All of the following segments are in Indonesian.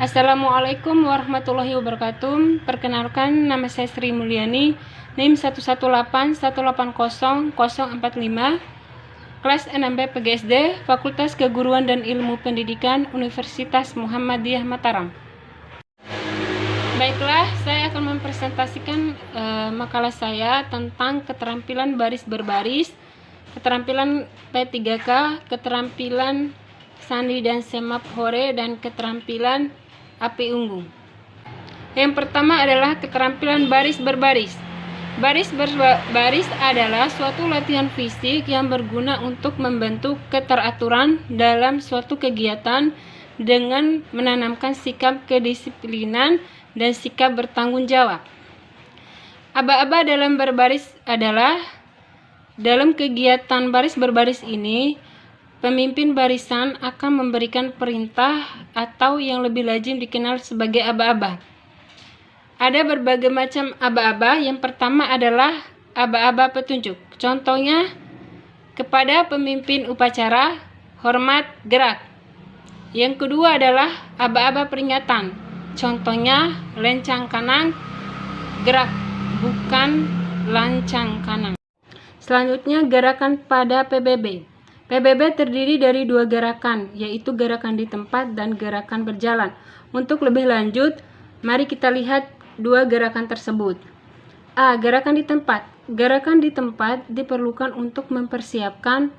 Assalamualaikum warahmatullahi wabarakatuh. Perkenalkan, nama saya Sri Mulyani, NIM 118180045, kelas 6B PGSD, Fakultas Keguruan dan Ilmu Pendidikan, Universitas Muhammadiyah Mataram. Baiklah, saya akan mempresentasikan makalah saya tentang keterampilan baris berbaris, keterampilan P3K, keterampilan sandi dan semaphore, dan keterampilan api unggun. Yang pertama adalah keterampilan baris berbaris. Baris berbaris adalah suatu latihan fisik yang berguna untuk membentuk keteraturan dalam suatu kegiatan dengan menanamkan sikap kedisiplinan dan sikap bertanggung jawab. Aba-aba dalam berbaris adalah, dalam kegiatan baris berbaris ini, pemimpin barisan akan memberikan perintah atau yang lebih lazim dikenal sebagai aba-aba. Ada berbagai macam aba-aba. Yang pertama adalah aba-aba petunjuk. Contohnya, kepada pemimpin upacara, hormat, gerak. Yang kedua adalah aba-aba peringatan. Contohnya, lencang kanan, gerak, bukan lancang kanan. Selanjutnya, gerakan pada PBB. PBB terdiri dari dua gerakan, yaitu gerakan di tempat dan gerakan berjalan. Untuk lebih lanjut, mari kita lihat dua gerakan tersebut. A. Gerakan di tempat. Gerakan di tempat diperlukan untuk mempersiapkan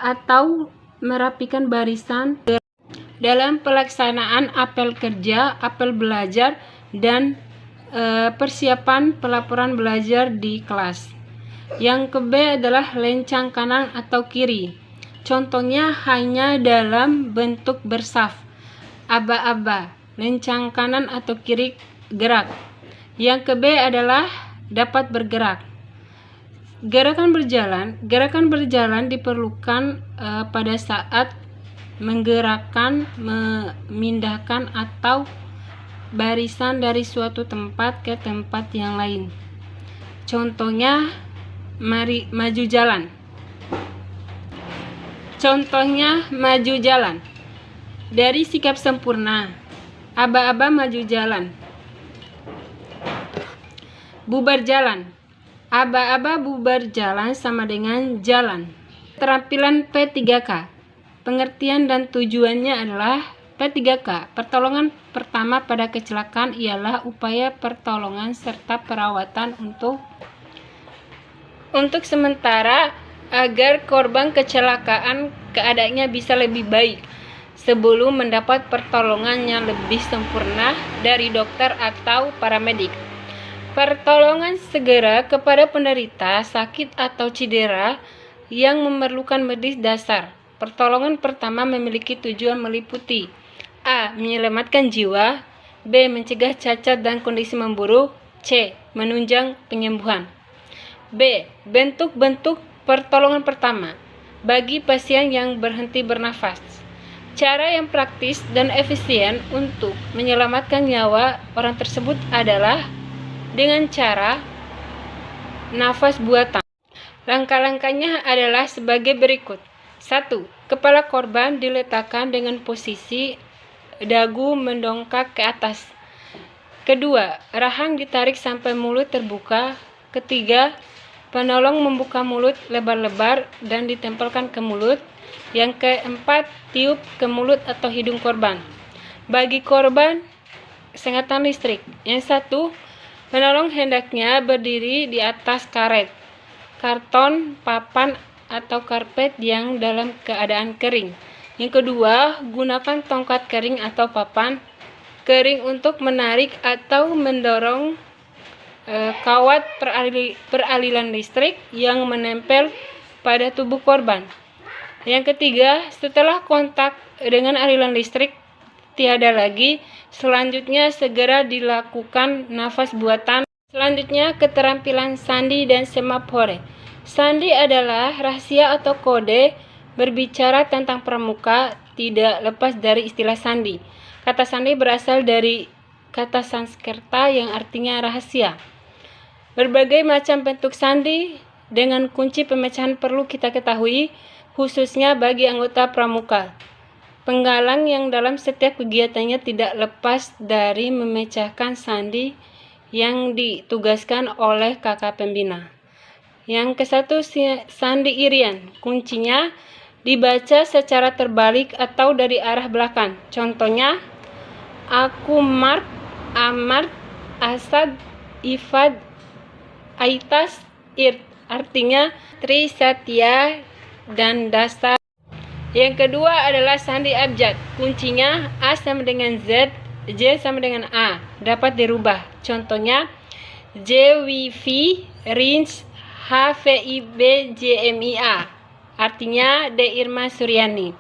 atau merapikan barisan dalam pelaksanaan apel kerja, apel belajar, dan persiapan pelaporan belajar di kelas. Yang ke-B adalah lencang kanan atau kiri. Contohnya hanya dalam bentuk bersaf. Aba-aba, lencang kanan atau kiri, gerak. Yang ke-B adalah dapat bergerak. Gerakan berjalan diperlukan pada saat menggerakkan, memindahkan atau barisan dari suatu tempat ke tempat yang lain. Contohnya maju jalan. Dari sikap sempurna, aba-aba maju jalan. Bubar jalan. Aba-aba bubar jalan sama dengan jalan. Keterampilan P3K. Pengertian dan tujuannya adalah P3K. Pertolongan pertama pada kecelakaan ialah upaya pertolongan serta perawatan untuk sementara agar korban kecelakaan keadaannya bisa lebih baik sebelum mendapat pertolongan yang lebih sempurna dari dokter atau paramedik. Pertolongan segera kepada penderita sakit atau cedera yang memerlukan medis dasar. Pertolongan pertama memiliki tujuan meliputi A. Menyelamatkan jiwa, B. Mencegah cacat dan kondisi memburuk, C. Menunjang penyembuhan. B. Bentuk-bentuk pertolongan pertama bagi pasien yang berhenti bernafas. Cara yang praktis dan efisien untuk menyelamatkan nyawa orang tersebut adalah dengan cara nafas buatan. Langkah-langkahnya adalah sebagai berikut. 1. Kepala korban diletakkan dengan posisi dagu mendongak ke atas. Kedua, rahang ditarik sampai mulut terbuka. Ketiga, penolong membuka mulut lebar-lebar dan ditempelkan ke mulut. Yang keempat, tiup ke mulut atau hidung korban. Bagi korban sengatan listrik. Yang satu, penolong hendaknya berdiri di atas karet, karton, papan, atau karpet yang dalam keadaan kering. Yang kedua, gunakan tongkat kering atau papan kering untuk menarik atau mendorong kawat peralilan listrik yang menempel pada tubuh korban. Yang ketiga, setelah kontak dengan aliran listrik tiada lagi, selanjutnya segera dilakukan nafas buatan. Selanjutnya, keterampilan sandi dan semaphore. Sandi adalah rahasia atau kode berbicara tentang pramuka, tidak lepas dari istilah sandi. Kata sandi berasal dari kata Sanskerta yang artinya rahasia. Berbagai macam bentuk sandi dengan kunci pemecahan perlu kita ketahui, khususnya bagi anggota pramuka. Penggalang yang dalam setiap kegiatannya tidak lepas dari memecahkan sandi yang ditugaskan oleh kakak pembina. Yang ke-1, sandi irian. Kuncinya dibaca secara terbalik atau dari arah belakang. Contohnya, aku Mart, Amart, Asad, Ifad, Aitas, Irt. Artinya Tri, Satya, dan Dasar. Yang kedua adalah sandi abjad. Kuncinya A sama dengan Z, J sama dengan A. Dapat dirubah. Contohnya J, Wifi, Rins, H, VIB, JMIA. Artinya D, Irma Suryani.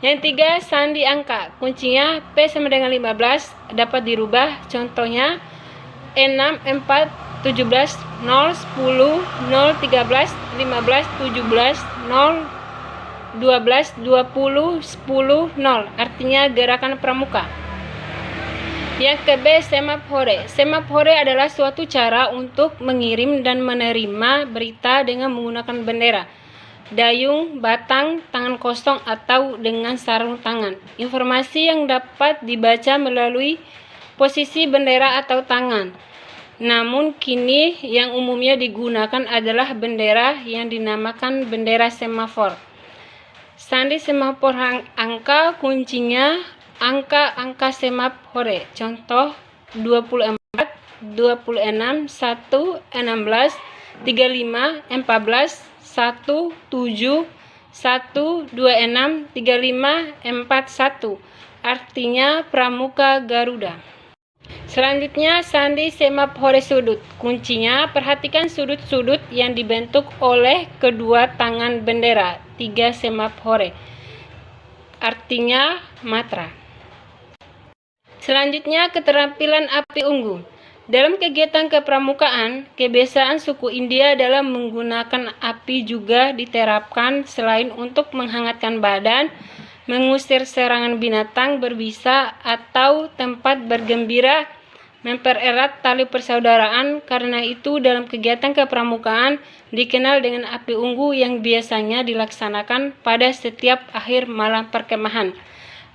Yang tiga, sandi angka. Kuncinya P sama dengan 15. Dapat dirubah. Contohnya 6, 4, 17, 0, 10, 0, 13, 15, 17, 0, 12, 20, 10, 0. Artinya gerakan pramuka. Yang ke B, semaphore. Semaphore adalah suatu cara untuk mengirim dan menerima berita dengan menggunakan bendera, dayung, batang, tangan kosong, atau dengan sarung tangan. Informasi yang dapat dibaca melalui posisi bendera atau tangan. Namun kini yang umumnya digunakan adalah bendera yang dinamakan bendera semafor. Sandi semafor angka, kuncinya angka-angka semaphore. Contoh 24, 26, 1, 16, 35, 14, 1, 7, 1, 26, 35, 41. Artinya pramuka Garuda. Selanjutnya, sandi semaphore sudut. Kuncinya perhatikan sudut-sudut yang dibentuk oleh kedua tangan bendera. 3 semaphore. Artinya matra. Selanjutnya, keterampilan api unggu. Dalam kegiatan kepramukaan, kebiasaan suku India dalam menggunakan api juga diterapkan selain untuk menghangatkan badan, mengusir serangan binatang berbisa, atau tempat bergembira, mempererat tali persaudaraan. Karena itu dalam kegiatan kepramukaan dikenal dengan api unggu yang biasanya dilaksanakan pada setiap akhir malam perkemahan.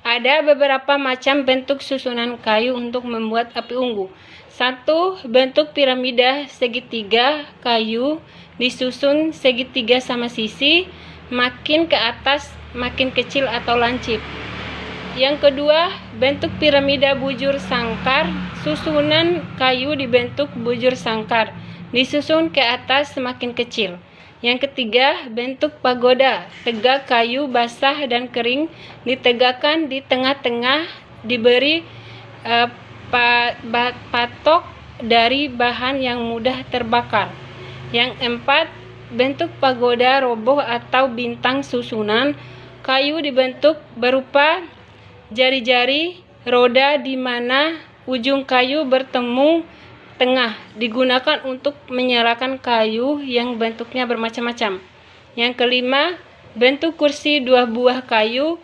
Ada beberapa macam bentuk susunan kayu untuk membuat api unggu. 1. Bentuk piramida segitiga kayu disusun segitiga sama sisi, makin ke atas makin kecil atau lancip. Yang kedua, bentuk piramida bujur sangkar. Susunan kayu dibentuk bujur sangkar, disusun ke atas semakin kecil. Yang ketiga, bentuk pagoda. Tegak kayu basah dan kering ditegakkan di tengah-tengah, diberi patok dari bahan yang mudah terbakar. Yang empat, bentuk pagoda roboh atau bintang susunan. Kayu dibentuk berupa jari-jari roda di mana ujung kayu bertemu tengah, digunakan untuk menyalakan kayu yang bentuknya bermacam-macam. Yang kelima, bentuk kursi 2 buah kayu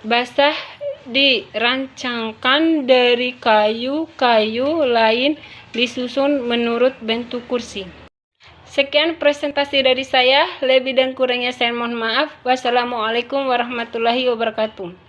basah dirancangkan dari kayu-kayu lain disusun menurut bentuk kursi. Sekian presentasi dari saya, lebih dan kurangnya saya mohon maaf. Wassalamualaikum warahmatullahi wabarakatuh.